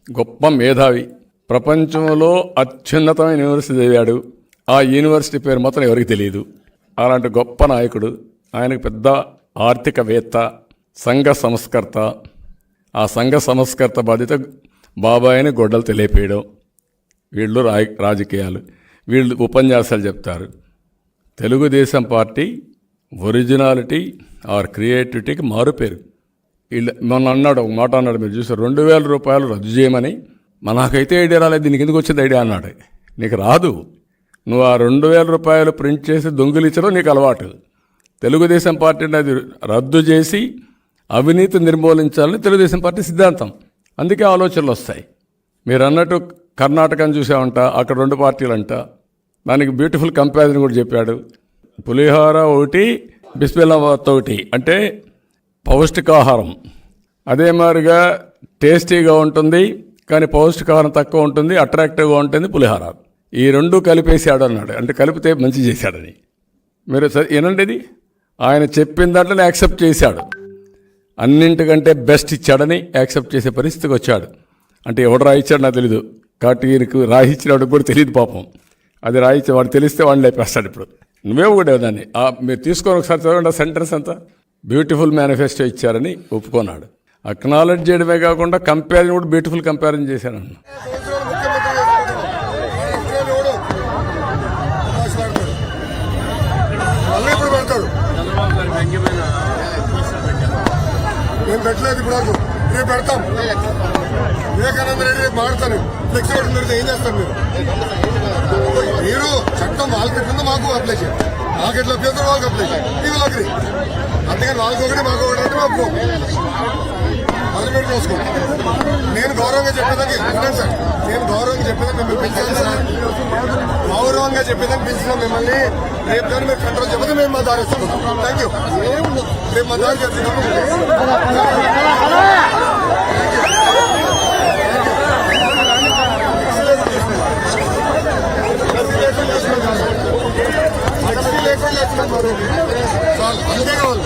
గొప్ప మేధావి, ప్రపంచంలో అత్యున్నతమైన యూనివర్సిటీ చదివాడు. ఆ యూనివర్సిటీ పేరు మాత్రం ఎవరికి తెలియదు. అలాంటి గొప్ప నాయకుడు. ఆయనకు పెద్ద ఆర్థికవేత్త, సంఘ సంస్కర్త. ఆ సంఘ సంస్కర్త బాధ్యత బాబాయిని గొడ్డలు తెలియపేయడం. వీళ్ళు రాజకీయాలు, వీళ్ళు ఉపన్యాసాలు చెప్తారు. తెలుగుదేశం పార్టీ ఒరిజినాలిటీ ఆర్ క్రియేటివిటీకి మారుపేరు. వీళ్ళు మొన్న అన్నాడు, ఒక మాట అన్నాడు, మీరు చూసారు, 2000 రూపాయలు రద్దు చేయమని. నాకైతే ఐడియా రాలేదు, దీనికి ఎందుకు వచ్చింది ఐడియా అన్నాడు. నీకు రాదు, నువ్వు ఆ 2000 రూపాయలు ప్రింట్ చేసి దొంగిలించడం నీకు అలవాటు. తెలుగుదేశం పార్టీని అది రద్దు చేసి అవినీతి నిర్మూలించాలని తెలుగుదేశం పార్టీ సిద్ధాంతం. అందుకే ఆలోచనలు వస్తాయి. మీరు అన్నట్టు కర్ణాటకని చూసామంట, అక్కడ 2 పార్టీలు అంట. దానికి బ్యూటిఫుల్ కంపారిజన్ కూడా చెప్పాడు. పులిహోర ఒకటి, బిస్మిల్లాబాత్ ఒకటి, అంటే పౌష్టికాహారం. అదే మాదిరిగా టేస్టీగా ఉంటుంది, కానీ పౌష్టికాహారం తక్కువ ఉంటుంది, అట్రాక్టివ్గా ఉంటుంది పులిహోర. ఈ 2 కలిపేసాడు అన్నాడు. అంటే కలిపితే మంచి చేశాడని. మీరు ఏనండి, ఇది ఆయన చెప్పిన దాంట్లోనే యాక్సెప్ట్ చేశాడు. అన్నింటికంటే బెస్ట్ ఇచ్చాడని యాక్సెప్ట్ చేసే పరిస్థితికి వచ్చాడు. అంటే ఎవడు రాయిచ్చాడు నాకు తెలీదు, కాబట్టి ఈయనకు రాయిచ్చినవాడికి కూడా తెలియదు పాపం. అది రాయిచ్చే వాడు తెలిస్తే వాడిని లేపేస్తాడు. ఇప్పుడు నువ్వే కూడా దాన్ని మీరు తీసుకొని ఒకసారి చదవండి. ఆ సెంటెన్స్ అంతా బ్యూటిఫుల్ మేనిఫెస్టో ఇచ్చారని ఒప్పుకున్నాడు. అక్నాలెడ్జ్ చేయడమే కాకుండా కంపారిజన్ కూడా బ్యూటిఫుల్ కంపారిజన్ చేశారన్న. నేను పెట్టలేదు, ఇప్పుడు వరకు రేపు పెడతాం. వివేకానంద రెడ్డి రేపు మారుతాను. ఫ్లెక్సిబిలిటీ మీరు ఏం చేస్తారు? మీరు చట్టం వాళ్ళకి పెట్టిందో మాకు అప్లై చేయండి. మాకు ఎట్లా అభ్యంతరం వాళ్ళకి అప్లై చేయండి. ఇవి ఒకటి, అంతేగాని వాళ్ళకి ఒకటి మాకు ఒకటి అంటే మాకు అగ్రిమెంట్ చూసుకోండి. నేను గౌరవంగా చెప్పేదానికి వినండి సార్, నేను గౌరవంగా చెప్పేదానికి మిమ్మల్ని పిలిచాను సార్. గౌరవంగా చెప్పేదానికి పిలిచిన మిమ్మల్ని రేపు కానీ మీరు కంట్రోల్ చెప్పదు, మేము మా దారి వస్తున్నాం. Thank you. రేపు మా దారి చెప్తున్నాము. చాలు, అంతే కావాలి.